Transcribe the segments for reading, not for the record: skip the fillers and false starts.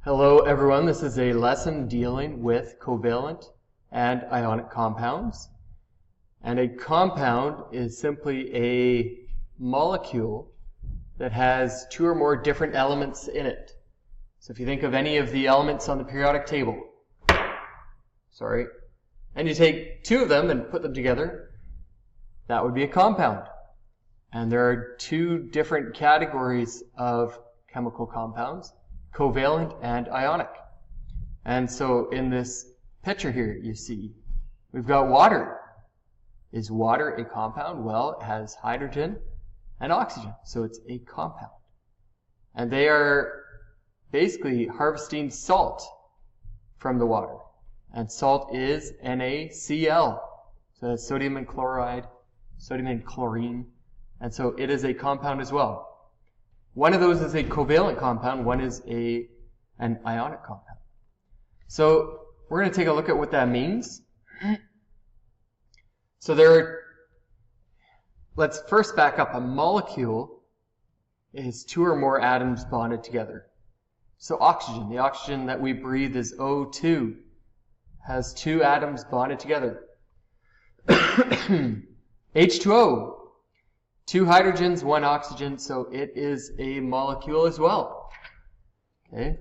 Hello everyone, this is a lesson dealing with covalent and ionic compounds. And a compound is simply a molecule that has two or more different elements in it. So if you think of any of the elements on the periodic table, and you take two of them and put them together, that would be a compound. And there are two different categories of chemical compounds: covalent and ionic. And so in this picture here, you see, we've got water. Is water a compound? Well, it has hydrogen and oxygen, so it's a compound. And they are basically harvesting salt from the water. And salt is NaCl. So that's sodium and chloride, sodium and chlorine. And so it is a compound as well. One of those is a covalent compound, one is an ionic compound. So we're going to take a look at what that means. So let's first back up. A molecule is two or more atoms bonded together. So oxygen, the oxygen that we breathe is O2, has two atoms bonded together. H2O, two hydrogens, one oxygen, so it is a molecule as well. Okay.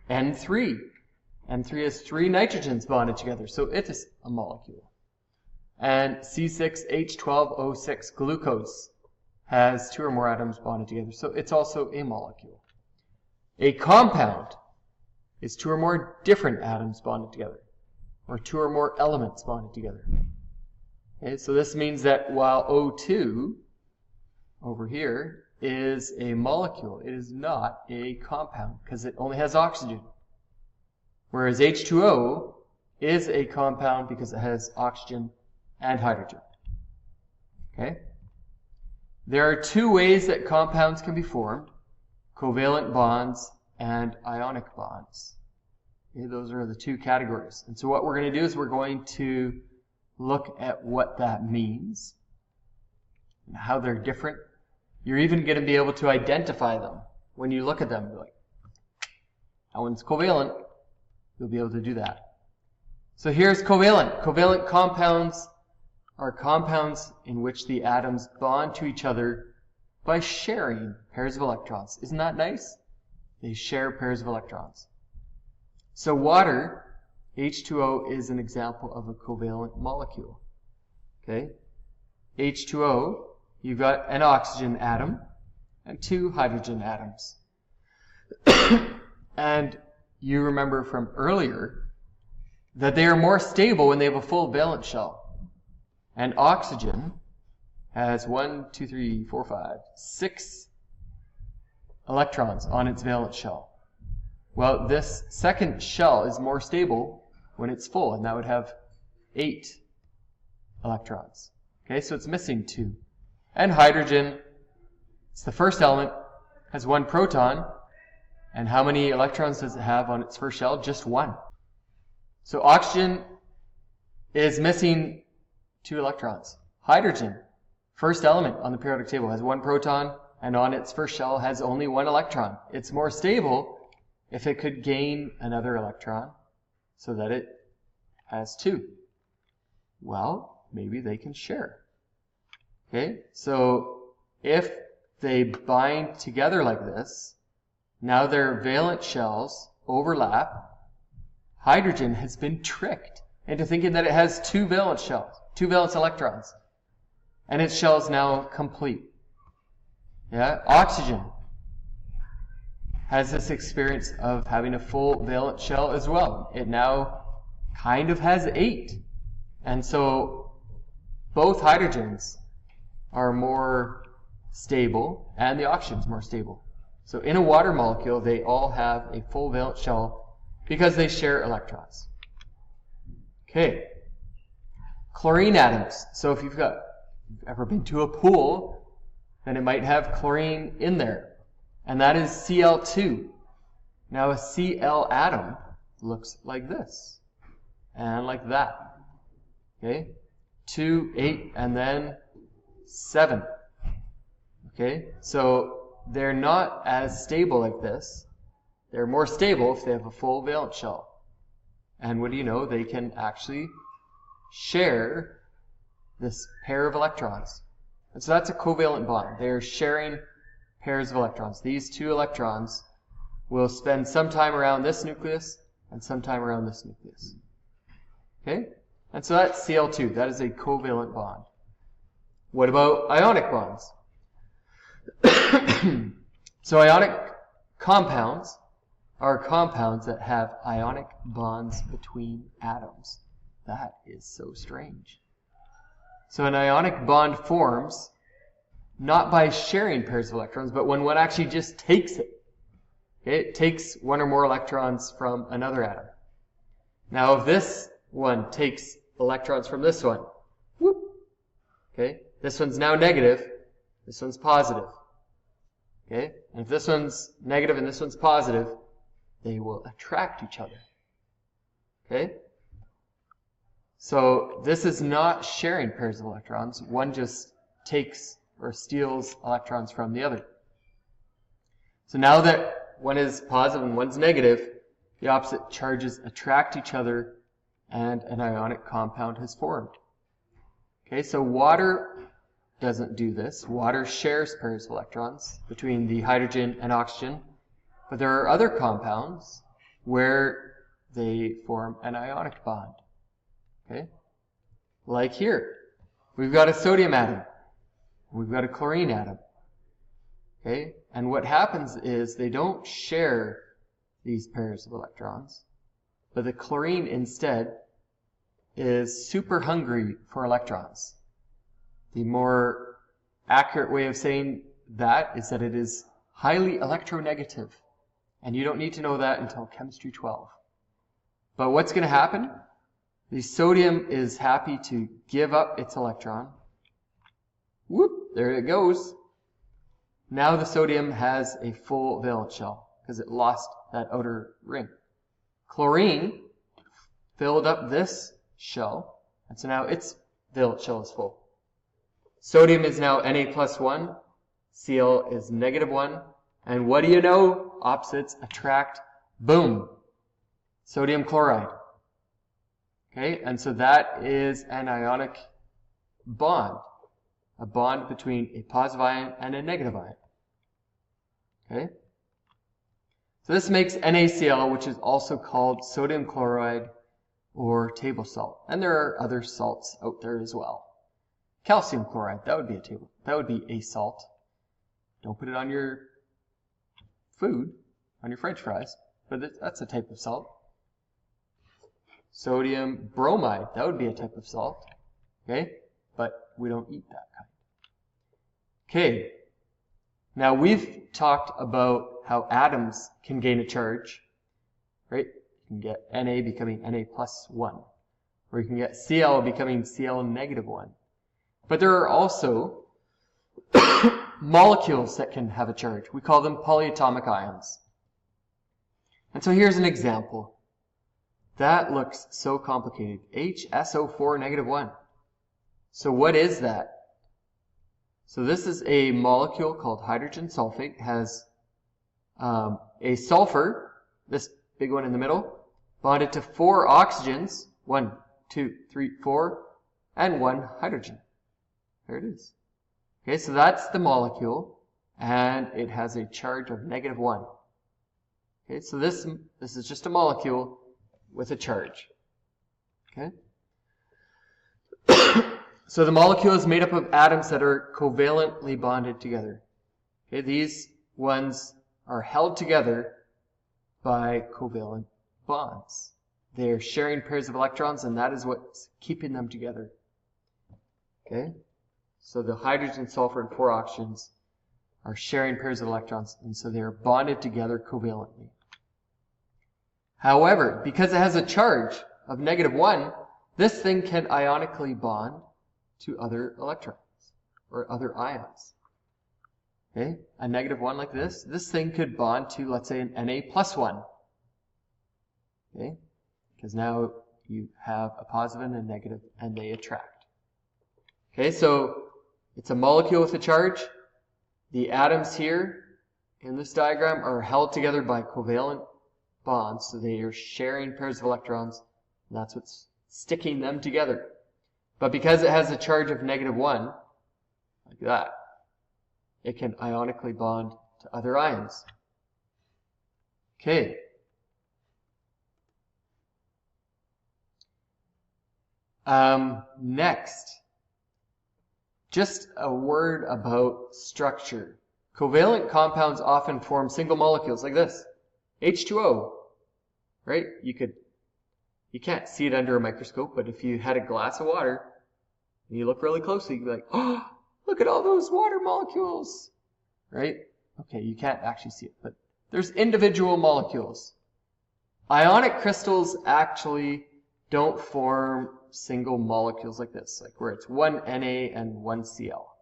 N3 has three nitrogens bonded together, so it is a molecule. And C6H12O6, glucose, has two or more atoms bonded together, so it's also a molecule. A compound is two or more different atoms bonded together, or two or more elements bonded together. Okay, so this means that while O2 over here is a molecule, it is not a compound because it only has oxygen. Whereas H2O is a compound because it has oxygen and hydrogen. Okay? There are two ways that compounds can be formed: covalent bonds and ionic bonds. Okay, those are the two categories. And so what we're going to do is we're going to look at what that means and how they're different. You're even going to be able to identify them when you look at them. You're like, that one's covalent. You'll be able to do that. So here's covalent. Covalent compounds are compounds in which the atoms bond to each other by sharing pairs of electrons. Isn't that nice? They share pairs of electrons. So water, H2O, is an example of a covalent molecule. Okay? H2O, you've got an oxygen atom and two hydrogen atoms. And you remember from earlier that they are more stable when they have a full valence shell. And oxygen has 6 electrons on its valence shell. Well, this second shell is more stable when it's full, and that would have 8 electrons. Okay, so it's missing 2. And hydrogen, it's the first element, has 1 proton. And how many electrons does it have on its first shell? Just 1. So oxygen is missing 2 electrons. Hydrogen, first element on the periodic table, has 1 proton, and on its first shell has only 1 electron. It's more stable if it could gain another electron so that it has 2. Well, maybe they can share. Okay, so if they bind together like this, now their valence shells overlap. Hydrogen has been tricked into thinking that it has 2 valence shells, 2 valence electrons, and its shell is now complete. Yeah, oxygen has this experience of having a full valence shell as well. It now kind of has 8, and so both hydrogens are more stable, and the oxygen is more stable. So in a water molecule, they all have a full valence shell because they share electrons. Okay. Chlorine atoms. So if you've ever been to a pool, then it might have chlorine in there. And that is Cl2. Now a Cl atom looks like this. And like that. Okay. 2, 8, and then 7. Okay. So they're not as stable like this. they're more stable if they have a full valence shell. And what do you know? They can actually share this pair of electrons. And so that's a covalent bond. They're sharing pairs of electrons. These two electrons will spend some time around this nucleus and some time around this nucleus. Okay? And so that's Cl2. That is a covalent bond. What about ionic bonds? So ionic compounds are compounds that have ionic bonds between atoms. That is so strange. So an ionic bond forms not by sharing pairs of electrons, but when one actually just takes it. Okay? It takes one or more electrons from another atom. Now if this one takes electrons from this one, whoop, okay? This one's now negative, this one's positive. Okay? And if this one's negative and this one's positive, they will attract each other. Okay? So this is not sharing pairs of electrons. One just takes or steals electrons from the other. So now that one is positive and one's negative, the opposite charges attract each other and an ionic compound has formed. Okay, so water doesn't do this. Water shares pairs of electrons between the hydrogen and oxygen, but there are other compounds where they form an ionic bond. Okay? Like here, we've got a sodium atom, we've got a chlorine atom. Okay? And what happens is they don't share these pairs of electrons, but the chlorine instead is super hungry for electrons. The more accurate way of saying that is that it is highly electronegative. And you don't need to know that until chemistry 12. But what's going to happen? The sodium is happy to give up its electron. Whoop, there it goes. Now the sodium has a full valence shell because it lost that outer ring. Chlorine filled up this shell, and so now its valence shell is full. Sodium is now Na+1, Cl is -1, and what do you know? Opposites attract, boom, sodium chloride. Okay, and so that is an ionic bond, a bond between a positive ion and a negative ion. Okay, so this makes NaCl, which is also called sodium chloride or table salt, and there are other salts out there as well. Calcium chloride, that would be a salt. Don't put it on your food, on your French fries, but that's a type of salt. Sodium bromide, that would be a type of salt. Okay, but we don't eat that kind. Okay, now we've talked about how atoms can gain a charge, right? You can get Na becoming Na+1, or you can get Cl becoming Cl-1. But there are also molecules that can have a charge. We call them polyatomic ions. And so here's an example. That looks so complicated. HSO4 -1. So what is that? So this is a molecule called hydrogen sulfate. It has a sulfur, this big one in the middle, bonded to 4 oxygens, 1, 2, 3, 4, and 1 hydrogen. There it is. Okay, so that's the molecule, and it has a charge of -1. Okay, so this is just a molecule with a charge. Okay? So the molecule is made up of atoms that are covalently bonded together. Okay, these ones are held together by covalent bonds. They are sharing pairs of electrons, and that is what's keeping them together. Okay? So the hydrogen, sulfur, and 4 oxygens are sharing pairs of electrons, and so they are bonded together covalently. However, because it has a charge of -1, this thing can ionically bond to other electrons or other ions. Okay, a -1 like this thing could bond to, let's say, an Na+1. Okay, because now you have a positive and a negative, and they attract. Okay, so it's a molecule with a charge. The atoms here, in this diagram are held together by covalent bonds, so they are sharing pairs of electrons, and that's what's sticking them together. But because it has a charge of -1, like that, it can ionically bond to other ions. Okay. Next, just a word about structure. Covalent compounds often form single molecules like this, H2O, right? You can't see it under a microscope, but if you had a glass of water and you look really closely, you'd be like, oh, look at all those water molecules, right? Okay, you can't actually see it, but there's individual molecules. Ionic crystals actually don't form single molecules like this, like where it's one Na and one Cl.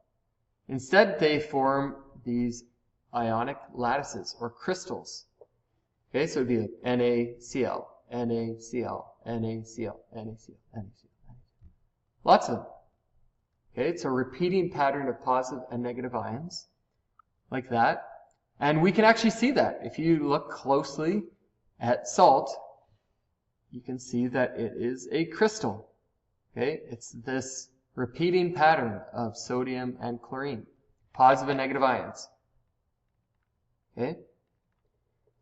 Instead, they form these ionic lattices or crystals. Okay, so it'd be like NaCl, NaCl, NaCl, NaCl, NaCl. Lots of them. Okay, it's a repeating pattern of positive and negative ions, like that. And we can actually see that. If you look closely at salt, you can see that it is a crystal. Okay, it's this repeating pattern of sodium and chlorine, positive and negative ions. Okay,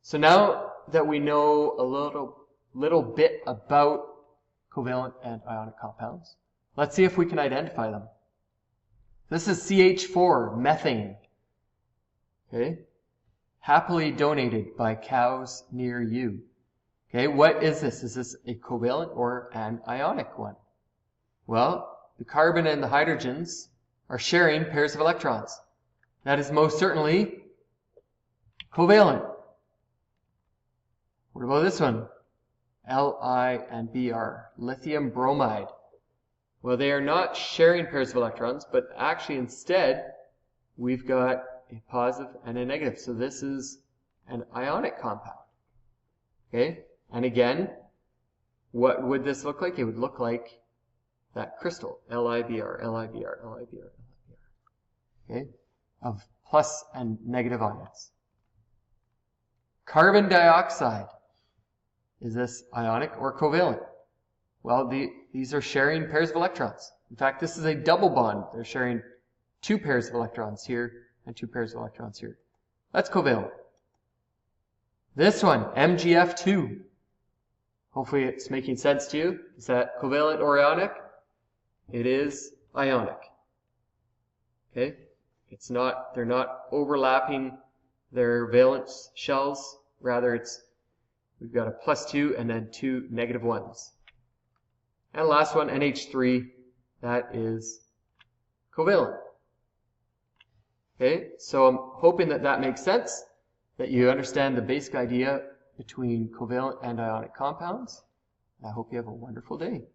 so now that we know a little bit about covalent and ionic compounds, let's see if we can identify them. This is CH4, methane. Okay, happily donated by cows near you. Okay, what is this? Is this a covalent or an ionic one? Well, the carbon and the hydrogens are sharing pairs of electrons. That is most certainly covalent. What about this one? Li and Br, lithium bromide. Well, they are not sharing pairs of electrons, but actually instead, we've got a positive and a negative. So this is an ionic compound. Okay? And again, what would this look like? It would look like that crystal, LiBr, LiBr, LiBr, LiBr. Okay? Of plus and negative ions. Carbon dioxide. Is this ionic or covalent? Well, these are sharing pairs of electrons. In fact, this is a double bond. They're sharing 2 pairs of electrons here and 2 pairs of electrons here. That's covalent. This one, MgF2. Hopefully it's making sense to you. Is that covalent or ionic? It is ionic. Okay? It's not, they're not overlapping their valence shells. Rather, we've got a +2 and then 2 negative ones. And last one, NH3, that is covalent. Okay, so I'm hoping that makes sense, that you understand the basic idea between covalent and ionic compounds. I hope you have a wonderful day.